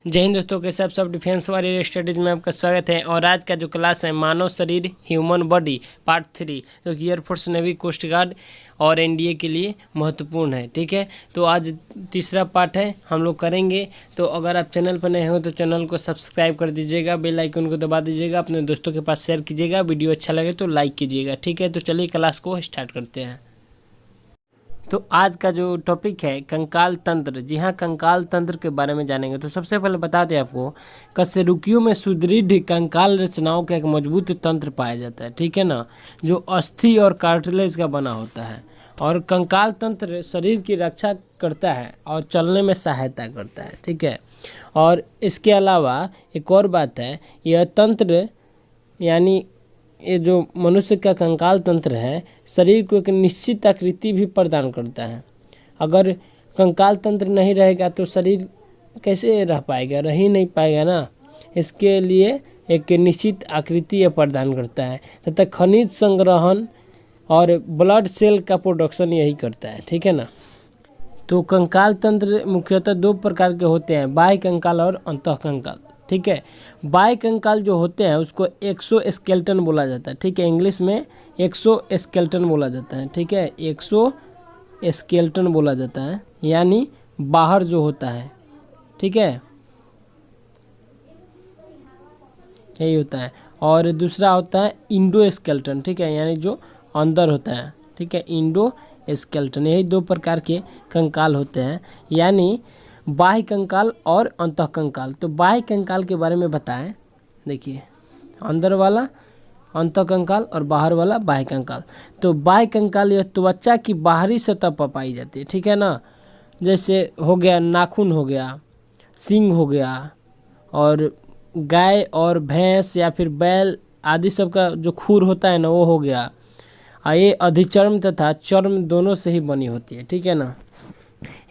जय हिंद दोस्तों, कैसे आप सब डिफेंस वाली स्टडीज में आपका स्वागत है। और आज का जो क्लास है मानव शरीर ह्यूमन बॉडी पार्ट 3, जो कि एयरफोर्स, नेवी, कोस्ट गार्ड और एनडीए के लिए महत्वपूर्ण है। ठीक है, तो आज तीसरा पार्ट है हम लोग करेंगे। तो अगर आप चैनल पर नए हो तो चैनल को सब्सक्राइब कर दीजिएगा, बेल आइकन को दबा दीजिएगा, अपने दोस्तों के पास शेयर कीजिएगा, वीडियो अच्छा लगे तो लाइक कीजिएगा। ठीक है, तो चलिए क्लास को स्टार्ट करते हैं। तो आज का जो टॉपिक है कंकाल तंत्र। जी हाँ, कंकाल तंत्र के बारे में जानेंगे। तो सबसे पहले बता दें आपको, कशेरुकियों में सुदृढ़ कंकाल रचनाओं का एक मजबूत तंत्र पाया जाता है। ठीक है ना, जो अस्थि और कार्टिलेज का बना होता है। और कंकाल तंत्र शरीर की रक्षा करता है और चलने में सहायता करता है। ठीक है, और इसके अलावा एक और बात है, यह तंत्र यानी ये जो मनुष्य का कंकाल तंत्र है, शरीर को एक निश्चित आकृति भी प्रदान करता है। अगर कंकाल तंत्र नहीं रहेगा तो शरीर कैसे रह पाएगा, रह ही नहीं पाएगा ना। इसके लिए एक निश्चित आकृति ये प्रदान करता है तथा खनिज संग्रहण और ब्लड सेल का प्रोडक्शन यही करता है। ठीक है ना। तो कंकाल तंत्र मुख्यतः दो प्रकार के होते हैं, बाह्य कंकाल और अंतः कंकाल। ठीक है, बाह्य कंकाल जो होते हैं उसको एक्सोस्केलेटन बोला जाता है। ठीक है, इंग्लिश में एक्सोस्केलेटन बोला जाता है। ठीक है, एक्सोस्केलेटन बोला जाता है, यानी बाहर जो होता है। ठीक है, यही होता है। और दूसरा होता है इंडोस्केलेटन। ठीक है, यानी जो अंदर होता है। ठीक है, इंडोस्केलेटन। यही दो प्रकार के कंकाल होते हैं, यानी बाह्य कंकाल और अंतः कंकाल। तो बाह्य कंकाल के बारे में बताएं। देखिए, अंदर वाला अंतः कंकाल और बाहर वाला बाह्य कंकाल। तो बाह्य कंकाल यह त्वचा की बाहरी सतह पर पाई जाती है। ठीक है ना, जैसे हो गया नाखून, हो गया सींग, हो गया, और गाय और भैंस या फिर बैल आदि सब का जो खुर होता है ना, वो हो गया। ये अधिचर्म तथा चर्म दोनों से ही बनी होती है। ठीक है ना,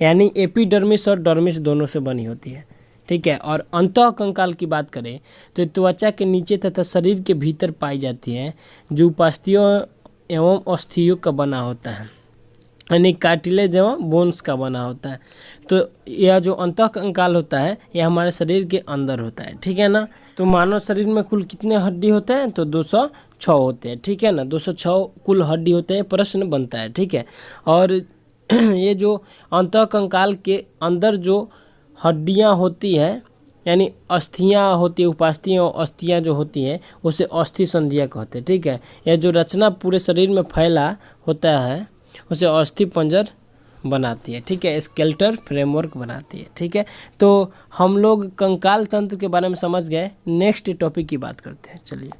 यानी एपिडर्मिस और डर्मिस दोनों से बनी होती है। ठीक है, और अंतः कंकाल की बात करें तो त्वचा के नीचे तथा शरीर के भीतर पाई जाती है, जो उपास्थियों एवं अस्थियों का बना होता है, यानी कार्टिलेज एवं बोन्स का बना होता है। तो यह जो अंतः कंकाल होता है यह हमारे शरीर के अंदर होता है। ठीक है ना। तो मानव शरीर में कुल कितने हड्डी होते हैं? तो 206 होते हैं। ठीक है ना, 206 कुल हड्डी होते हैं। प्रश्न बनता है। ठीक है, और ये जो अंतः कंकाल के अंदर जो हड्डियां होती है, यानी अस्थियां होती है, उपास्थियां और अस्थियां जो होती है उसे अस्थि संधियां कहते हैं। ठीक है, यह जो रचना पूरे शरीर में फैला होता है उसे अस्थि पंजर बनाती है। ठीक है, स्केलेटल फ्रेमवर्क बनाती है। ठीक है, तो हम लोग कंकाल तंत्र के बारे में समझ गए। नेक्स्ट टॉपिक की बात करते हैं। चलिए,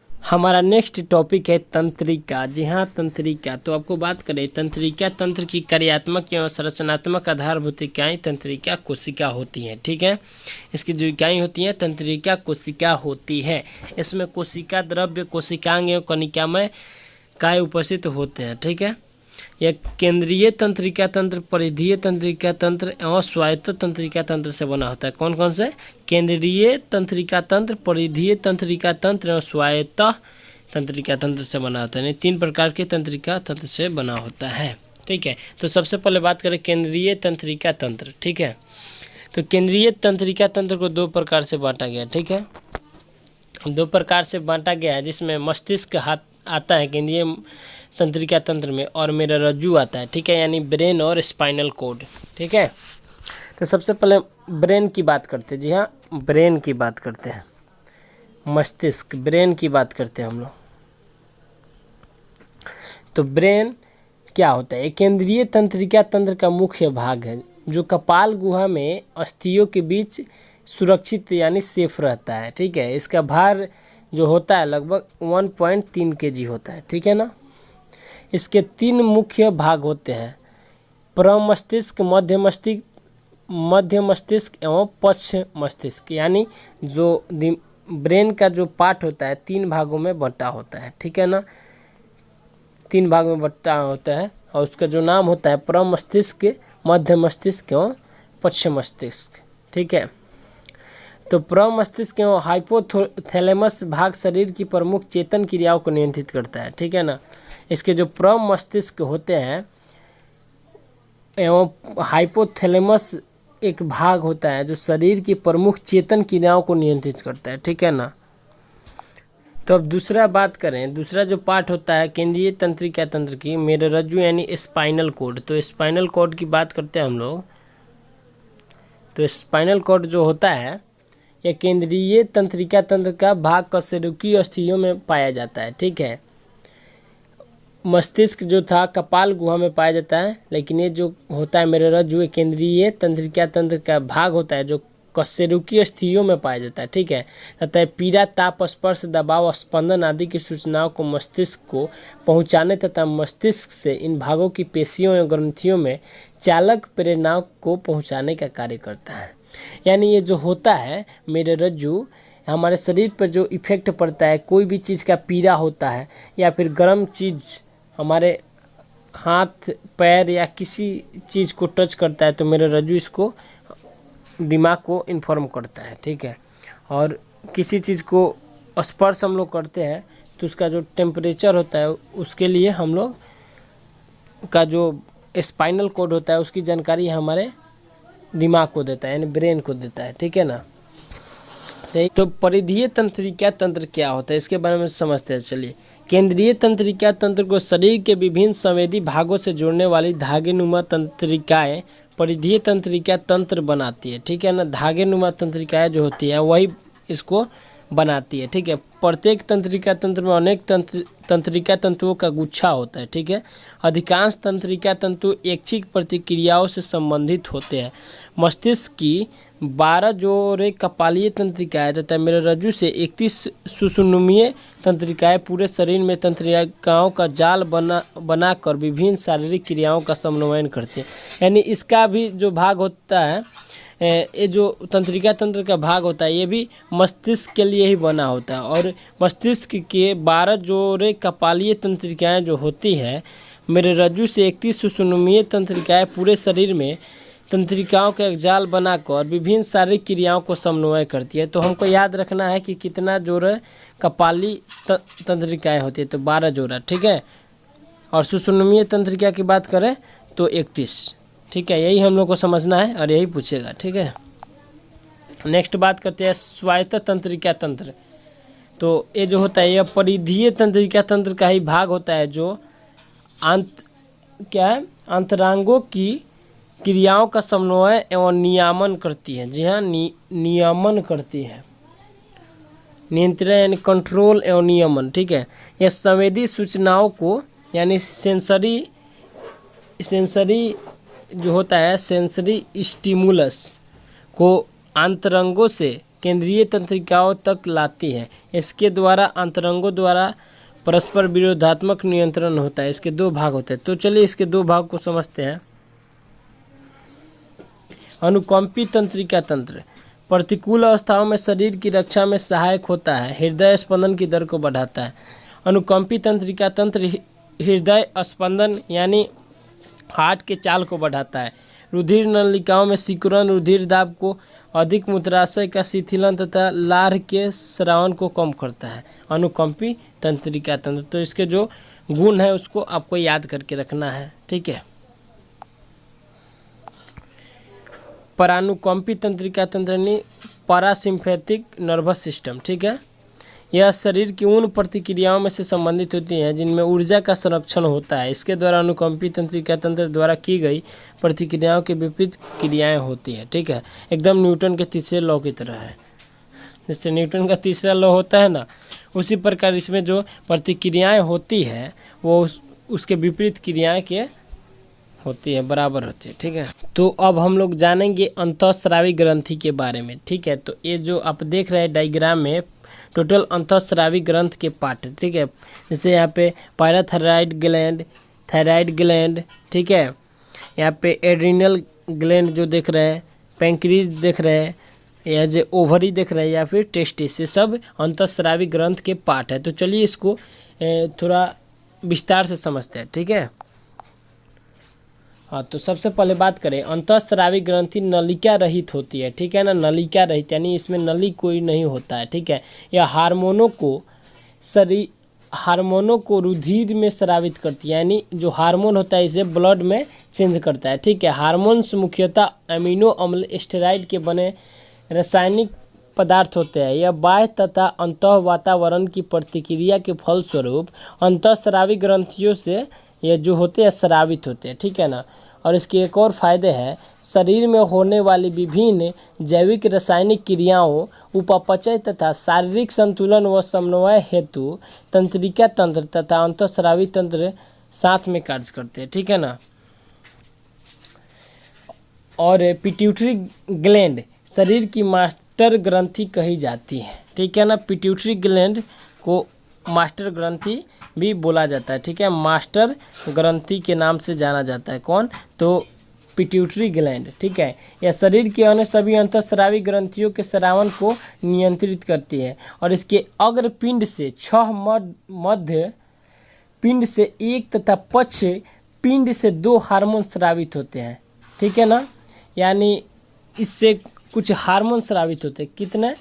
हमारा नेक्स्ट टॉपिक है तंत्रिका। जी हाँ, तंत्रिका। तो आपको बात करें तंत्रिका, तंत्र की कार्यात्मक एवं संरचनात्मक आधारभूत इकाई तंत्रिका कोशिका होती हैं। ठीक है, इसकी जो इकाई होती है तंत्रिका कोशिका होती है। इसमें कोशिका द्रव्य, कोशिकांग एवं कणिकामय काय उपस्थित होते हैं। ठीक है, यह केंद्रीय तंत्रिका तंत्र, परिधीय तंत्रिका तंत्र एवं स्वायत्त तंत्रिका तंत्र से बना होता है। कौन कौन से? केंद्रीय तंत्रिका तंत्र, परिधीय तंत्रिका तंत्र एवं स्वायत्त तंत्रिका तंत्र से बना होता है। यानी 3 प्रकार के तंत्रिका तंत्र से बना होता है। ठीक है, तो सबसे पहले बात करें केंद्रीय तंत्रिका तंत्र। ठीक है, तो केंद्रीय तंत्रिका तंत्र को 2 प्रकार से बांटा गया। ठीक है, 2 प्रकार से बांटा गया है, जिसमें मस्तिष्क आता है केंद्रीय तंत्रिका तंत्र में, और मेरा रज्जु आता है। ठीक है, यानी ब्रेन और स्पाइनल कोड। ठीक है, तो सबसे पहले ब्रेन की बात करते हैं। जी हाँ, ब्रेन की बात करते हैं, मस्तिष्क, ब्रेन की बात करते हैं हम लोग। तो ब्रेन क्या होता है? एक केंद्रीय तंत्रिका तंत्र का मुख्य भाग है, जो कपाल गुहा में अस्थियों के बीच सुरक्षित यानी सेफ रहता है। ठीक है, इसका भार जो होता है लगभग 1.3 kg होता है। ठीक है ना। इसके 3 मुख्य भाग होते हैं, प्रमस्तिष्क, मध्य मस्तिष्क एवं पक्ष मस्तिष्क। यानी जो ब्रेन का जो पार्ट होता है 3 भागों में बंटा होता है। ठीक है ना, 3 भाग में बंटा होता है, और उसका जो नाम होता है प्रमस्तिष्क, मध्य मस्तिष्क एवं पक्ष मस्तिष्क। ठीक है, तो प्रमस्तिष्क एवं हाइपोथैलेमस भाग शरीर की प्रमुख चेतन क्रियाओं को नियंत्रित करता है। ठीक है ना, इसके जो प्रमस्तिष्क होते हैं एवं हाइपोथैलेमस एक भाग होता है जो शरीर की प्रमुख चेतन क्रियाओं को नियंत्रित करता है, ठीक है ना। तो अब दूसरा बात करें, दूसरा जो पार्ट होता है केंद्रीय तंत्रिका तंत्र की, मेरुरज्जु यानी स्पाइनल कॉर्ड। तो स्पाइनल कॉर्ड की बात करते हैं हम लोग। तो स्पाइनल कॉर्ड जो होता है यह केंद्रीय तंत्रिका तंत्र का भाग कशेरुकी अस्थियों में पाया जाता है, ठीक है। मस्तिष्क जो था कपाल गुहा में पाया जाता है, लेकिन ये जो होता है मेरुरज्जु ये केंद्रीय तंत्रिका तंत्र का भाग होता है जो कशेरुकी अस्थियों में पाया जाता है, ठीक है। तथा पीड़ा, ताप, स्पर्श, दबाव, स्पंदन आदि की सूचनाओं को मस्तिष्क को पहुंचाने तथा मस्तिष्क से इन भागों की पेशियों या ग्रंथियों में चालक प्रेरणाओं को पहुंचाने का कार्य करता है। यानी ये जो होता है मेरुरज्जु हमारे शरीर पर जो इफेक्ट पड़ता है, कोई भी चीज़ का पीड़ा होता है या फिर गर्म चीज़ हमारे हाथ पैर या किसी चीज़ को टच करता है तो मेरुरज्जु इसको दिमाग को इन्फॉर्म करता है, ठीक है। और किसी चीज़ को स्पर्श हम लोग करते हैं तो उसका जो टेम्परेचर होता है उसके लिए हम लोग का जो स्पाइनल कॉर्ड होता है उसकी जानकारी हमारे दिमाग को देता है, यानी ब्रेन को देता है, ठीक है ना। तो परिधीय तंत्रिका तंत्र क्या होता है इसके बारे में समझते हैं। चलिए, केंद्रीय तंत्रिका तंत्र को शरीर के विभिन्न संवेदी भागों से जोड़ने वाली धागेनुमा तंत्रिकाएं परिधीय तंत्रिका तंत्र बनाती है, ठीक है ना। धागेनुमा तंत्रिकाएं जो होती है वही इसको बनाती है, ठीक है। प्रत्येक तंत्रिका तंत्र में अनेक तंत्रिका तंतुओं का गुच्छा होता है, ठीक है। अधिकांश तंत्रिका तंतु ऐच्छिक प्रतिक्रियाओं से संबंधित होते हैं। मस्तिष्क की 12 जोड़े कपालीय तंत्रिकाएं तथा मेरुरज्जु से 31 सुषुम्नीय तंत्रिकाएं पूरे शरीर में तंत्रिकाओं का जाल बनाकर विभिन्न शारीरिक क्रियाओं का समन्वयन करते हैं। यानी इसका भी जो भाग होता है, ये जो तंत्रिका तंत्र का भाग होता है ये भी मस्तिष्क के लिए ही बना होता है। और मस्तिष्क के 12 जोड़े कपालीय तंत्रिकाएं जो होती है, मेरुरज्जु से 31 सुषुम्नीय तंत्रिकाएं पूरे शरीर में तंत्रिकाओं का एक जाल बनाकर विभिन्न शारीरिक क्रियाओं को समन्वय करती है। तो हमको याद रखना है कि कितना जोड़े कपाली तंत्रिकाएं होती है, तो 12 जोड़ा, ठीक है। और सुषुम्नीय तंत्रिका की बात करें तो 31, ठीक है। यही हम लोग को समझना है और यही पूछेगा, ठीक है। नेक्स्ट बात करते हैं स्वायत्त तंत्रिका तंत्र। तो ये जो होता है यह परिधीय तंत्रिका तंत्र का ही भाग होता है जो अंतरांगों की क्रियाओं का समन्वय एवं नियामन करती है। जी हाँ, नियमन करती है, नियंत्रण यानी कंट्रोल एवं नियमन, ठीक है। यह संवेदी सूचनाओं को यानी सेंसरी जो होता है सेंसरी स्टिमुलस को अंतरंगों से केंद्रीय तंत्रिकाओं तक लाती है। इसके द्वारा अंतरंगों द्वारा परस्पर विरोधात्मक नियंत्रण होता है। इसके 2 भाग होते हैं। तो चलिए इसके 2 भाग को समझते हैं। अनुकंपी तंत्रिका तंत्र प्रतिकूल अवस्थाओं में शरीर की रक्षा में सहायक होता है, हृदय स्पंदन की दर को बढ़ाता है। अनुकंपी तंत्रिका तंत्र हृदय स्पंदन यानी हार्ट के चाल को बढ़ाता है। रुधिर नलिकाओं में सिकुड़न, रुधिर दाब को अधिक, मूत्राशय का शिथिलन तथा लार के स्रावन को कम करता है। अनुकंपी तंत्रिका तंत्र, तो इसके जो गुण है उसको आपको याद करके रखना है, ठीक है। परानुकंपी तंत्रिका तंत्र यानी पैरासिम्पैथिक नर्वस सिस्टम, ठीक है। यह शरीर की उन प्रतिक्रियाओं में से संबंधित होती हैं जिनमें ऊर्जा का संरक्षण होता है। इसके द्वारा अनुकंपी तंत्रिका तंत्र द्वारा की गई प्रतिक्रियाओं के विपरीत क्रियाएं होती हैं, ठीक है। एकदम न्यूटन के तीसरे लॉ की तरह है। जैसे न्यूटन का तीसरा लॉ होता है ना, उसी प्रकार इसमें जो प्रतिक्रियाएं होती है वो उसके विपरीत क्रियाएं के होती है, बराबर होती है, ठीक है। तो अब हम लोग जानेंगे अंतःस्रावी ग्रंथि के बारे में, ठीक है। तो ये जो आप देख रहे हैं डायग्राम में टोटल अंतःस्रावी ग्रंथ के पार्ट, ठीक है। जैसे यहाँ पे पैराथायराइड ग्लैंड, थायराइड ग्लैंड, ठीक है। यहाँ पे एड्रिनल ग्लैंड जो देख रहे हैं, पैंक्रीज देख रहे हैं, या जो ओवरी देख रहे हैं या फिर टेस्टिस, ये सब अंतःस्रावी ग्रंथ के पार्ट है। तो चलिए इसको थोड़ा विस्तार से समझते हैं, ठीक है। हाँ, तो सबसे पहले बात करें, अंतःस्रावी ग्रंथि नलिका रहित होती है, ठीक है ना। नलिका रहित यानी इसमें नली कोई नहीं होता है, ठीक है। यह हार्मोनों को रुधिर में स्रावित करती है, यानी जो हार्मोन होता है इसे ब्लड में चेंज करता है। ठीक है, हार्मोन्स मुख्यतः अमीनो अम्ल स्टेरॉइड के बने रासायनिक पदार्थ होते हैं। यह बाह्य तथा अंतः वातावरण की प्रतिक्रिया के फलस्वरूप अंतःस्रावी ग्रंथियों से ये जो होते हैं स्रावित होते हैं। ठीक है ना। और इसके एक और फायदे हैं, शरीर में होने वाली विभिन्न जैविक रासायनिक क्रियाओं, उपापचय तथा शारीरिक संतुलन व समन्वय हेतु तंत्रिका तंत्र तथा अंतःस्रावी तंत्र साथ में कार्य करते हैं। ठीक है ना। और पिट्यूटरी ग्लैंड शरीर की मास्टर ग्रंथि कही जाती है। ठीक है ना। पिट्यूटरी ग्लैंड को मास्टर ग्रंथि भी बोला जाता है। ठीक है, मास्टर ग्रंथि के नाम से जाना जाता है। कौन? तो पिट्यूटरी ग्लैंड। ठीक है, यह शरीर के अन्य सभी अंतःस्रावी ग्रंथियों के स्रावन को नियंत्रित करती है और इसके अग्र पिंड से 6 मध्य पिंड से 1 तथा पक्ष पिंड से 2 हार्मोन स्रावित होते हैं। ठीक है ना। यानी इससे कुछ हार्मोन स्रावित होते हैं। कितने?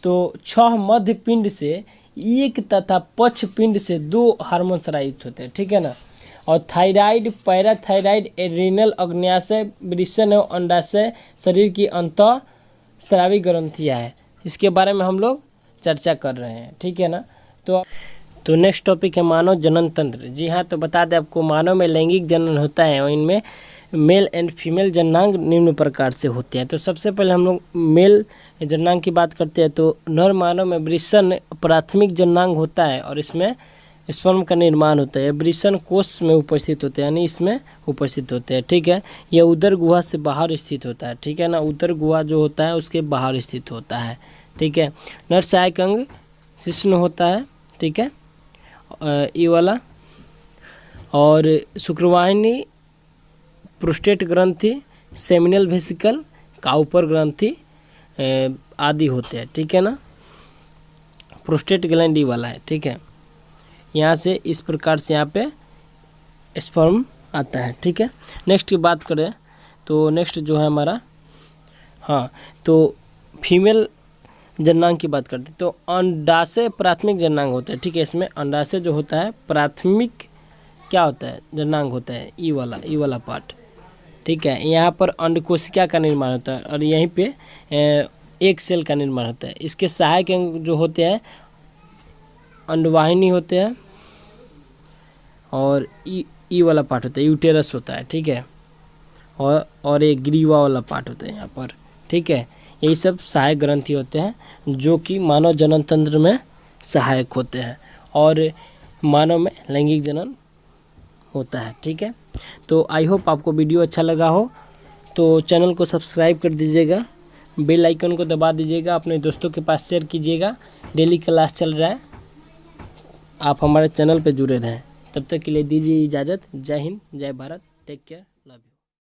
तो 6 मध्य पिंड से 1 तथा पक्ष पिंड से 2 हार्मोन स्रावित होते हैं। ठीक है ना। और थायराइड, पैराथायराइड, एड्रिनल, अग्न्याशय, वृषण एवं अंडाशय शरीर की अंतःस्रावी ग्रंथियाँ हैं। इसके बारे में हम लोग चर्चा कर रहे हैं। ठीक है ना। तो नेक्स्ट टॉपिक है मानव जनन तंत्र। जी हाँ, तो बता दें आपको, मानव में लैंगिक जनन होता है और इनमें मेल एंड फीमेल जननांग निम्न प्रकार से होते हैं। तो सबसे पहले हम लोग मेल जननांग की बात करते हैं। तो नर मानव में वृषण प्राथमिक जननांग होता है और इसमें स्पर्म का निर्माण होता है। वृषण कोष में उपस्थित होते हैं, यानी इसमें उपस्थित होते हैं। ठीक है, यह उदर गुहा से बाहर स्थित होता है। ठीक है ना। उदर गुहा जो होता है उसके बाहर स्थित होता है। ठीक है, नर सहायक अंग शिश्न होता है। ठीक है, ये वाला। और शुक्रवाहिनी, प्रोस्टेट ग्रंथि, सेमिनल वेसिकल, काउपर ग्रंथि आदि होते हैं। ठीक है ना। प्रोस्टेट ग्लैंड ये वाला है। ठीक है, यहाँ से इस प्रकार से यहाँ पे स्पर्म आता है। ठीक है, नेक्स्ट की बात करें तो नेक्स्ट जो है हमारा, हाँ, तो फीमेल जननांग की बात करते हैं। तो अंडाशय प्राथमिक जननांग होता है। ठीक है, इसमें अंडाशय जो होता है प्राथमिक क्या होता है? जननांग होता है। ई वाला पार्ट। ठीक है, यहाँ पर अंडकोशिका का निर्माण होता है और यहीं पे एक सेल का निर्माण होता है। इसके सहायक अंग जो होते हैं अंडवाहिनी होते हैं और ई वाला पार्ट होता है, यूटेरस होता है। ठीक है, और एक ग्रीवा वाला पार्ट होता है यहाँ पर। ठीक है, यही सब सहायक ग्रंथि होते हैं जो कि मानव जनन तंत्र में सहायक होते हैं और मानव में लैंगिक जनन होता है। ठीक है, तो आई होप आपको वीडियो अच्छा लगा हो, तो चैनल को सब्सक्राइब कर दीजिएगा, बेल आइकन को दबा दीजिएगा, अपने दोस्तों के पास शेयर कीजिएगा। डेली क्लास चल रहा है, आप हमारे चैनल पे जुड़े रहें। तब तक के लिए दीजिए इजाज़त। जय हिंद, जय भारत, टेक केयर।